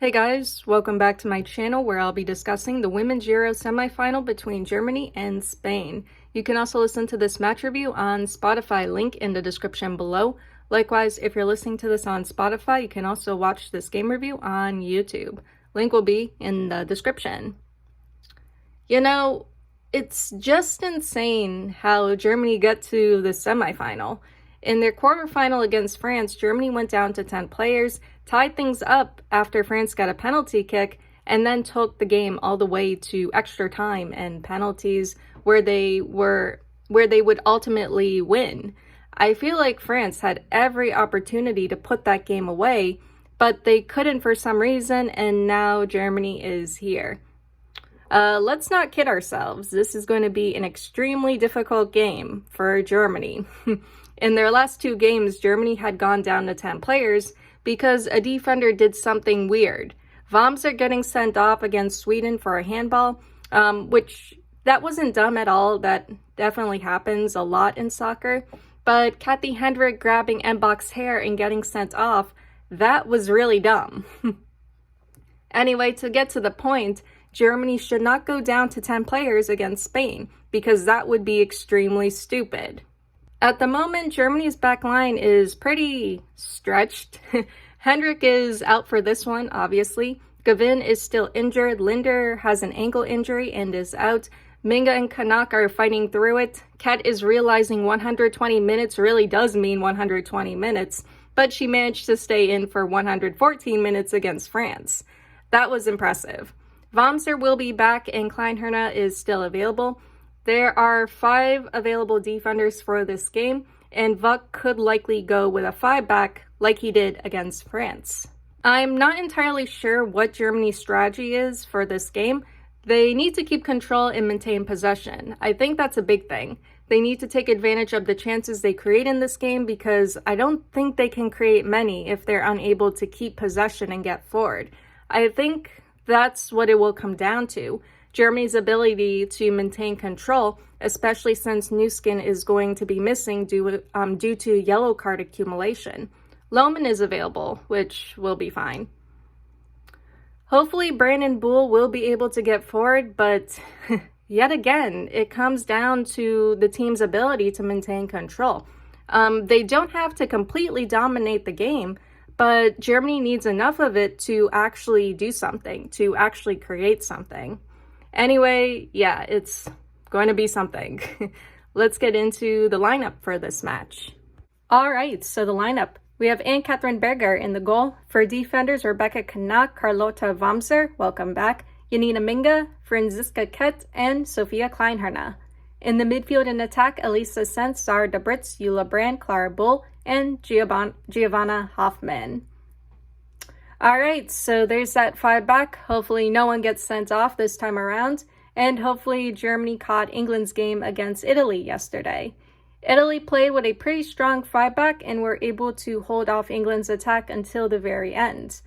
Hey guys, welcome back to my channel where I'll be discussing the Women's Euro semifinal between Germany and Spain. You can also listen to this match review on Spotify, link in the description below. Likewise, if you're listening to this on Spotify, you can also watch this game review on YouTube. Link will be in the description. You know, it's just insane how Germany got to the semifinal. In their quarterfinal against France, Germany went down to 10 players, tied things up after France got a penalty kick, and then took the game all the way to extra time and penalties where they would ultimately win. I feel like France had every opportunity to put that game away, but they couldn't for some reason, and now Germany is here. Let's not kid ourselves. This is going to be an extremely difficult game for Germany. In their last two games, Germany had gone down to 10 players because a defender did something weird. Wamser getting sent off against Sweden for a handball, which that wasn't dumb at all. That definitely happens a lot in soccer. But Kathy Hendrick grabbing Mbach's hair and getting sent off, that was really dumb. Anyway, to get to the point, Germany should not go down to 10 players against Spain because that would be extremely stupid. At the moment, Germany's back line is pretty stretched. Hendrick is out for this one, obviously. Gavin is still injured. Linder has an ankle injury and is out. Minga and Kanak are fighting through it. Kat is realizing 120 minutes really does mean 120 minutes, but she managed to stay in for 114 minutes against France. That was impressive. Wamser will be back and Kleinherne is still available. There are 5 available defenders for this game, and Vuk could likely go with a 5-back like he did against France. I'm not entirely sure what Germany's strategy is for this game. They need to keep control and maintain possession. I think that's a big thing. They need to take advantage of the chances they create in this game because I don't think they can create many if they're unable to keep possession and get forward. I think that's what it will come down to. Germany's ability to maintain control, especially since Nuskin is going to be missing due to yellow card accumulation. Lohman is available, which will be fine. Hopefully Brandon Bull will be able to get forward, but yet again, it comes down to the team's ability to maintain control. They don't have to completely dominate the game, but Germany needs enough of it to actually do something, to actually create something. Anyway, yeah, it's going to be something. Let's get into the lineup for this match. All right, so the lineup. We have Ann-Katrin Berger in the goal. For defenders, Rebecca Kanak, Carlotta Wamser, welcome back, Janina Minga, Franziska Kett, and Sophia Kleinherne. In the midfield and attack, Elisa Sens, Zara Debritz, Eula Brand, Clara Bull, and Giovanna Hoffmann. All right, so there's that 5-back. Hopefully no one gets sent off this time around. And hopefully Germany caught England's game against Italy yesterday. Italy played with a pretty strong 5-back and were able to hold off England's attack until the very end.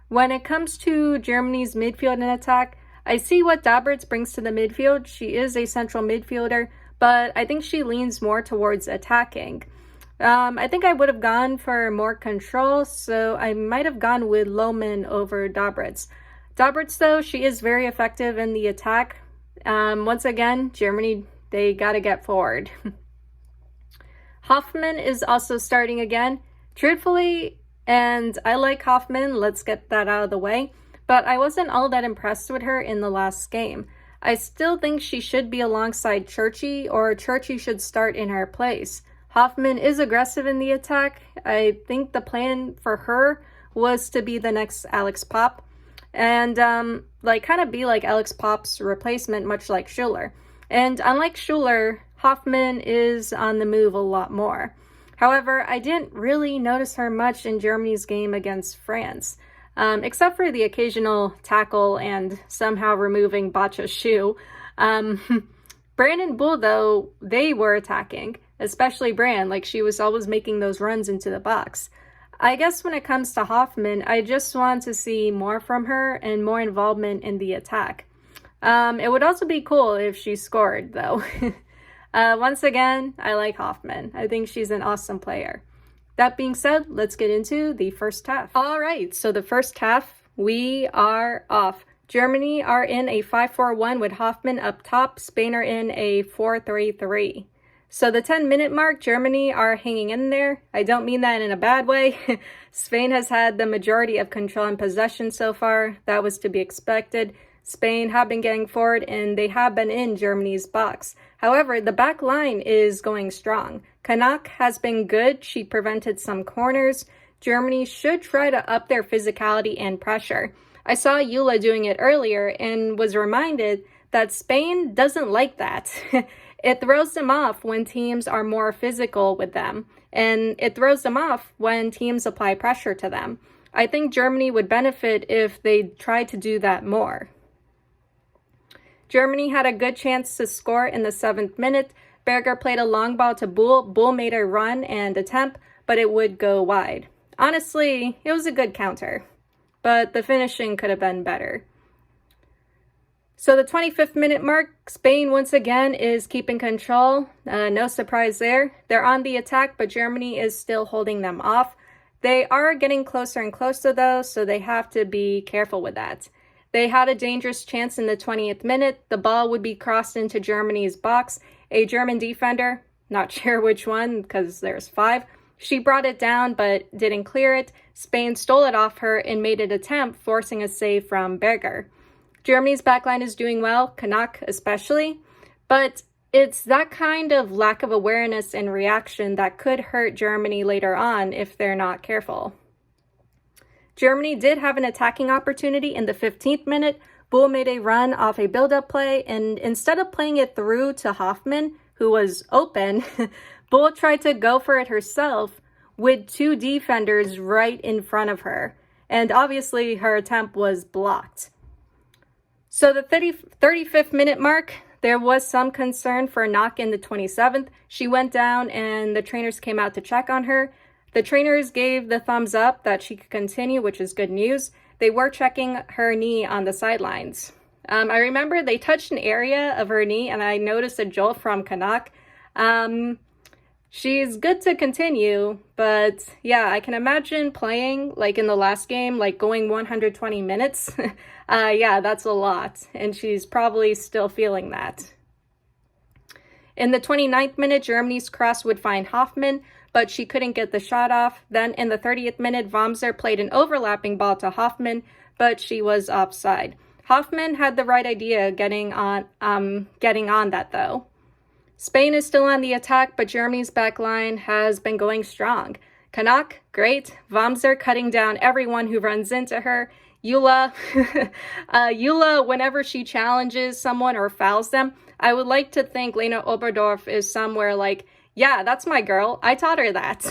When it comes to Germany's midfield and attack, I see what Debritz brings to the midfield. She is a central midfielder, but I think she leans more towards attacking. I think I would have gone for more control, so I might have gone with Lohman over Debritz. Debritz, though, she is very effective in the attack. Once again, Germany, they got to get forward. Hoffmann is also starting again. Truthfully, and I like Hoffmann, let's get that out of the way, but I wasn't all that impressed with her in the last game. I still think she should be alongside Churchy, or Churchy should start in her place. Hoffmann is aggressive in the attack. I think the plan for her was to be the next Alex Popp and kind of be like Alex Popp's replacement, much like Schuler. And unlike Schuler, Hoffmann is on the move a lot more. However, I didn't really notice her much in Germany's game against France, except for the occasional tackle and somehow removing Botcha's shoe. Brandon Bull, though, they were attacking, especially Brand, like she was always making those runs into the box. I guess when it comes to Hoffmann, I just want to see more from her and more involvement in the attack. It would also be cool if she scored, though. Once again, I like Hoffmann. I think she's an awesome player. That being said, let's get into the first half. All right, so the first half, We are off. Germany are in a 5-4-1 with Hoffman up top. Spain are in a 4-3-3. So the 10-minute mark, Germany are hanging in there. I don't mean that in a bad way. Spain has had the majority of control and possession so far. That was to be expected. Spain have been getting forward and they have been in Germany's box. However, the back line is going strong. Kanak has been good. She prevented some corners. Germany should try to up their physicality and pressure. I saw Eula doing it earlier and was reminded that Spain doesn't like that. It throws them off when teams are more physical with them, and it throws them off when teams apply pressure to them. I think Germany would benefit if they tried to do that more. Germany had a good chance to score in the 7th minute. Berger played a long ball to Bull. Bull made a run and attempt, but it would go wide. Honestly, it was a good counter, but the finishing could have been better. So the 25th minute mark, Spain once again is keeping control. No surprise there. They're on the attack, but Germany is still holding them off. They are getting closer and closer though, so they have to be careful with that. They had a dangerous chance in the 20th minute. The ball would be crossed into Germany's box. A German defender, not sure which one because there's 5, she brought it down but didn't clear it. Spain stole it off her and made an attempt, forcing a save from Berger. Germany's backline is doing well, Kanak especially, but it's that kind of lack of awareness and reaction that could hurt Germany later on if they're not careful. Germany did have an attacking opportunity in the 15th minute. Bull made a run off a build-up play, and instead of playing it through to Hoffman, who was open, Bull tried to go for it herself with 2 defenders right in front of her, and obviously her attempt was blocked. So the 35th minute mark, there was some concern for a knock in the 27th. She went down and the trainers came out to check on her. The trainers gave the thumbs up that she could continue, which is good news. They were checking her knee on the sidelines. I remember they touched an area of her knee and I noticed a jolt from Kanak. She's good to continue, but yeah, I can imagine playing like in the last game, like going 120 minutes. Yeah, that's a lot, and she's probably still feeling that. In the 29th minute, Germany's cross would find Hoffman, but she couldn't get the shot off. Then in the 30th minute, Wamser played an overlapping ball to Hoffman, but she was offside. Hoffman had the right idea getting on that though. Spain is still on the attack, but Germany's backline has been going strong. Kanak, great. Wamser cutting down everyone who runs into her. Eula, whenever she challenges someone or fouls them, I would like to think Lena Oberdorf is somewhere like, yeah, that's my girl. I taught her that.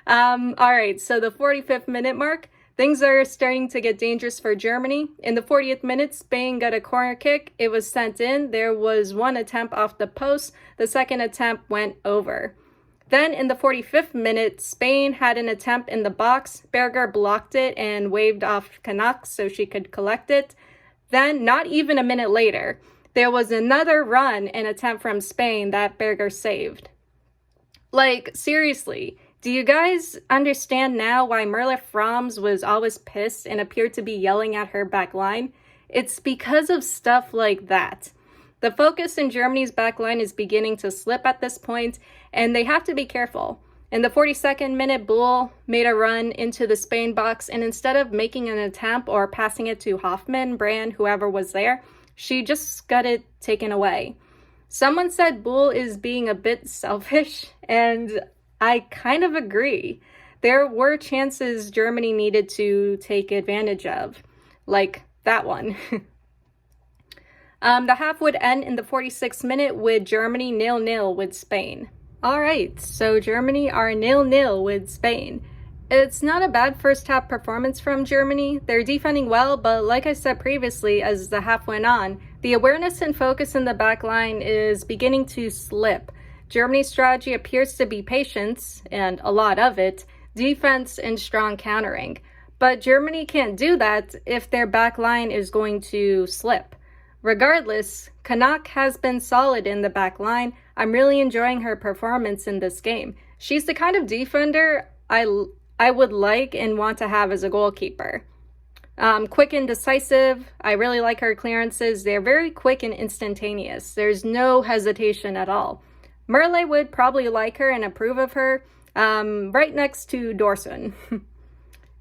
All right, so the 45th minute mark, things are starting to get dangerous for Germany. In the 40th minute, Spain got a corner kick. It was sent in. There was one attempt off the post. The second attempt went over. Then in the 45th minute, Spain had an attempt in the box. Berger blocked it and waved off Kanak so she could collect it. Then, not even a minute later, there was another run and attempt from Spain that Berger saved. Like, seriously, do you guys understand now why Merle Frams was always pissed and appeared to be yelling at her back line? It's because of stuff like that. The focus in Germany's backline is beginning to slip at this point, and they have to be careful. In the 42nd minute, Bull made a run into the Spain box, and instead of making an attempt or passing it to Hoffman, Brand, whoever was there, she just got it taken away. Someone said Bull is being a bit selfish, and I kind of agree. There were chances Germany needed to take advantage of, like that one. The half would end in the 46th minute with Germany 0-0 with Spain. All right, so Germany are 0-0 with Spain. It's not a bad first half performance from Germany. They're defending well, but like I said previously, as the half went on, the awareness and focus in the back line is beginning to slip. Germany's strategy appears to be patience, and a lot of it, defense and strong countering. But Germany can't do that if their back line is going to slip. Regardless, Kanak has been solid in the back line. I'm really enjoying her performance in this game. She's the kind of defender I I would like and want to have as a goalkeeper. Quick and decisive. I really like her clearances. They're very quick and instantaneous. There's no hesitation at all. Merle would probably like her and approve of her, right next to Dorson.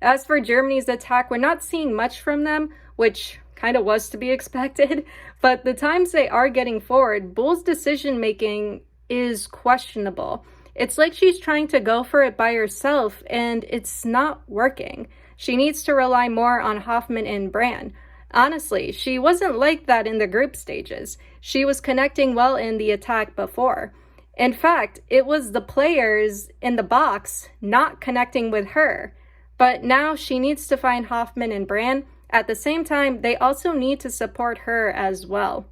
As for Germany's attack, we're not seeing much from them, which kind of was to be expected, but the times they are getting forward, Bull's decision-making is questionable. It's like she's trying to go for it by herself, and it's not working. She needs to rely more on Hoffman and Brand. Honestly, she wasn't like that in the group stages. She was connecting well in the attack before. In fact, it was the players in the box not connecting with her. But now she needs to find Hoffman and Brand. At the same time, they also need to support her as well.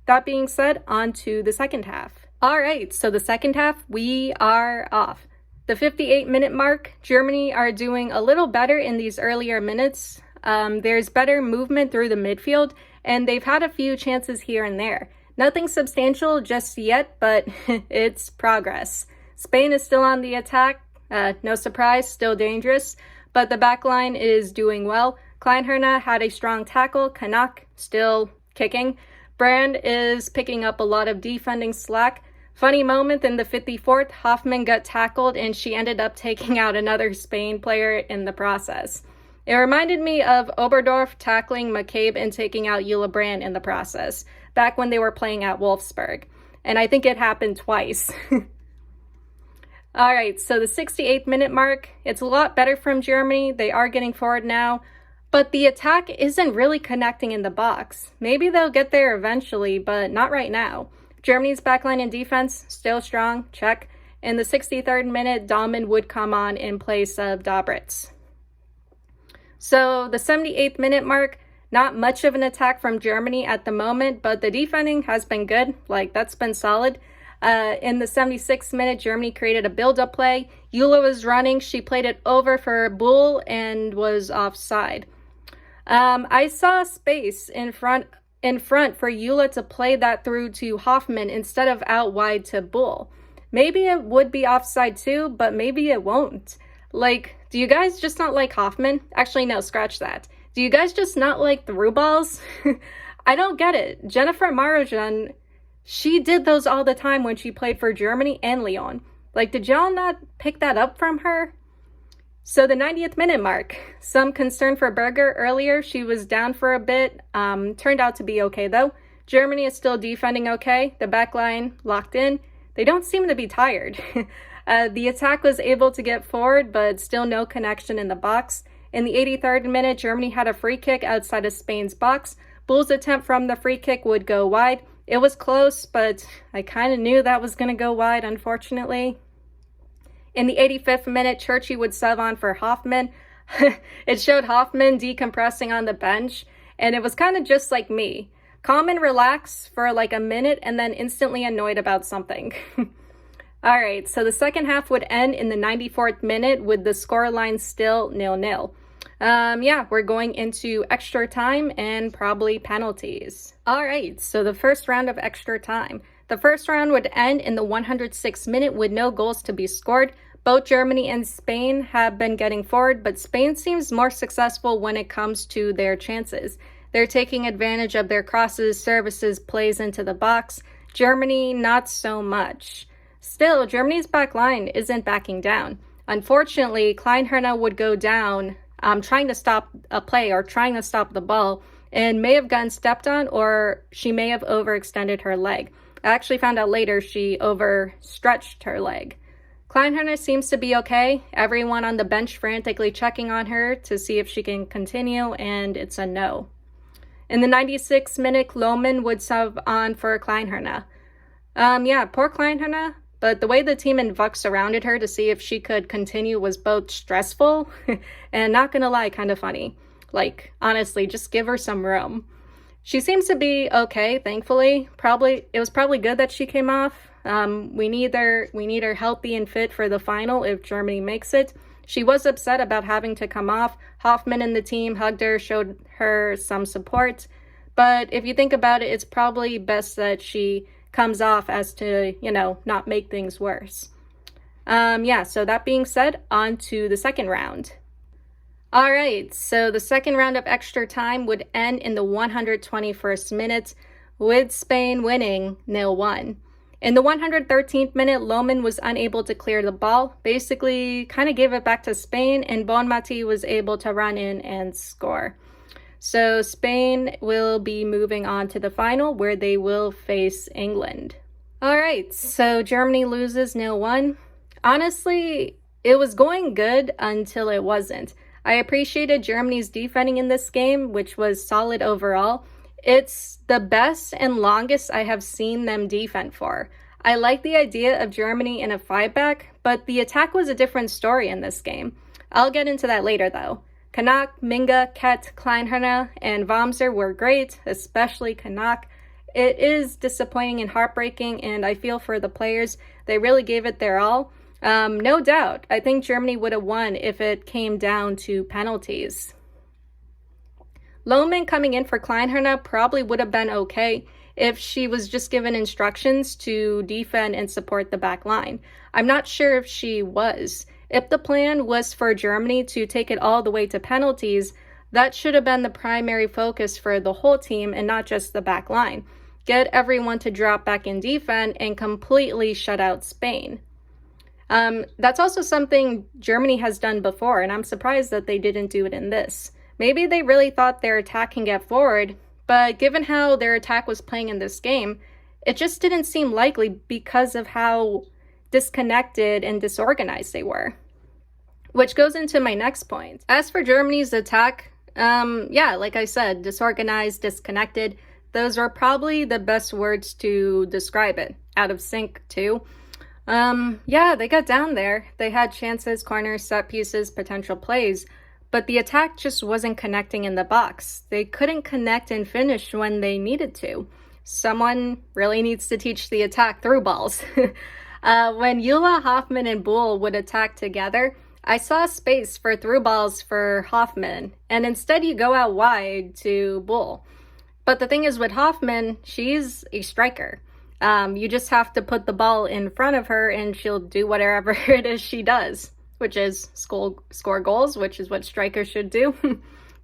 That being said, on to the second half. All right, so the second half, we are off. The 58-minute mark, Germany are doing a little better in these earlier minutes. There's better movement through the midfield, and they've had a few chances here and there. Nothing substantial just yet, but it's progress. Spain is still on the attack. No surprise, still dangerous, but the back line is doing well. Kleinherne had a strong tackle. Kanak still kicking. Brand is picking up a lot of defending slack. Funny moment in the 54th, Hoffman got tackled and she ended up taking out another Spain player in the process. It reminded me of Oberdorf tackling McCabe and taking out Eula Brand in the process, back when they were playing at Wolfsburg. And I think it happened twice. All right, so the 68-minute mark, it's a lot better from Germany. They are getting forward now, but the attack isn't really connecting in the box. Maybe they'll get there eventually, but not right now. Germany's backline and defense, still strong, check. In the 63rd minute, Dahlmann would come on in place of Dobritz. So the 78th minute mark, not much of an attack from Germany at the moment, but the defending has been good. That's been solid. In the 76th minute, Germany created a build-up play. Eula was running. She played it over for Bull and was offside. I saw space in front for Eula to play that through to Hoffman instead of out wide to Bull. Maybe it would be offside too, but maybe it won't. Do you guys just not like Hoffman? Actually, no, scratch that. Do you guys just not like through balls? I don't get it. Jennifer Marojan, she did those all the time when she played for Germany and Lyon. Did y'all not pick that up from her? So the 90th minute mark, some concern for Berger earlier. She was down for a bit, turned out to be okay though. Germany is still defending okay. The back line locked in. They don't seem to be tired. The attack was able to get forward, but still no connection in the box. In the 83rd minute, Germany had a free kick outside of Spain's box. Bull's attempt from the free kick would go wide. It was close, but I kind of knew that was going to go wide, unfortunately. In the 85th minute, Churchy would sub on for Hoffman. It showed Hoffman decompressing on the bench, and it was kind of just like me. Calm and relax for a minute, and then instantly annoyed about something. All right, so the second half would end in the 94th minute with the scoreline still 0-0. Yeah, we're going into extra time and probably penalties. All right, so the first round of extra time. The first round would end in the 106th minute with no goals to be scored. Both Germany and Spain have been getting forward, but Spain seems more successful when it comes to their chances. They're taking advantage of their crosses, services, plays into the box. Germany, not so much. Still, Germany's back line isn't backing down. Unfortunately, Kleinherne would go down trying to stop a play or trying to stop the ball and may have gotten stepped on, or she may have overextended her leg. I actually found out later she overstretched her leg. Kleinherne seems to be okay. Everyone on the bench frantically checking on her to see if she can continue, and it's a no. In the 96th minute, Lohmann would sub on for Kleinherne. Yeah, poor Kleinherne, but the way the team and Vux surrounded her to see if she could continue was both stressful and, not gonna lie, kind of funny. Honestly, just give her some room. She seems to be okay, thankfully. It was probably good that she came off. We need her healthy and fit for the final if Germany makes it. She was upset about having to come off. Hoffman and the team hugged her, showed her some support. But if you think about it, it's probably best that she comes off as to, not make things worse. Yeah, so that being said, on to the second round. All right, so the second round of extra time would end in the 121st minute, with Spain winning 0-1. In the 113th minute, Lohman was unable to clear the ball, basically kind of gave it back to Spain, and Bonmati was able to run in and score. So Spain will be moving on to the final, where they will face England. All right, so Germany loses 0-1. Honestly, it was going good until it wasn't. I appreciated Germany's defending in this game, which was solid overall. It's the best and longest I have seen them defend for. I like the idea of Germany in a 5-back, but the attack was a different story in this game. I'll get into that later though. Kanak, Minga, Ket, Kleinherne, and Wamser were great, especially Kanak. It is disappointing and heartbreaking, and I feel for the players. They really gave it their all. No doubt, I think Germany would have won if it came down to penalties. Lohman coming in for Kleinherne probably would have been okay if she was just given instructions to defend and support the back line. I'm not sure if she was. If the plan was for Germany to take it all the way to penalties, that should have been the primary focus for the whole team and not just the back line. Get everyone to drop back in defense and completely shut out Spain. That's also something Germany has done before, and I'm surprised that they didn't do it in this. Maybe they really thought their attack can get forward, but given how their attack was playing in this game, it just didn't seem likely because of how disconnected and disorganized they were. Which goes into my next point. As for Germany's attack, yeah, like I said, disorganized, disconnected, those are probably the best words to describe it. Out of sync, too. Yeah, they got down there. They had chances, corners, set pieces, potential plays, but the attack just wasn't connecting in the box. They couldn't connect and finish when they needed to. Someone really needs to teach the attack through balls. When Eula, Hoffman, and Bull would attack together, I saw space for through balls for Hoffman, and instead you go out wide to Bull. But the thing is with Hoffman, she's a striker. You just have to put the ball in front of her and she'll do whatever it is she does, which is score goals, which is what strikers should do.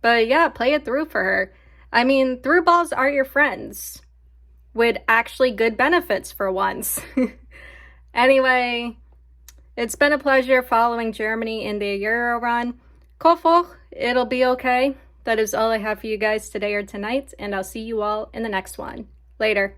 But yeah, play it through for her. I mean, through balls are your friends, with actually good benefits for once. Anyway, it's been a pleasure following Germany in the Euro run. Kofoch, it'll be okay. That is all I have for you guys today or tonight, and I'll see you all in the next one. Later.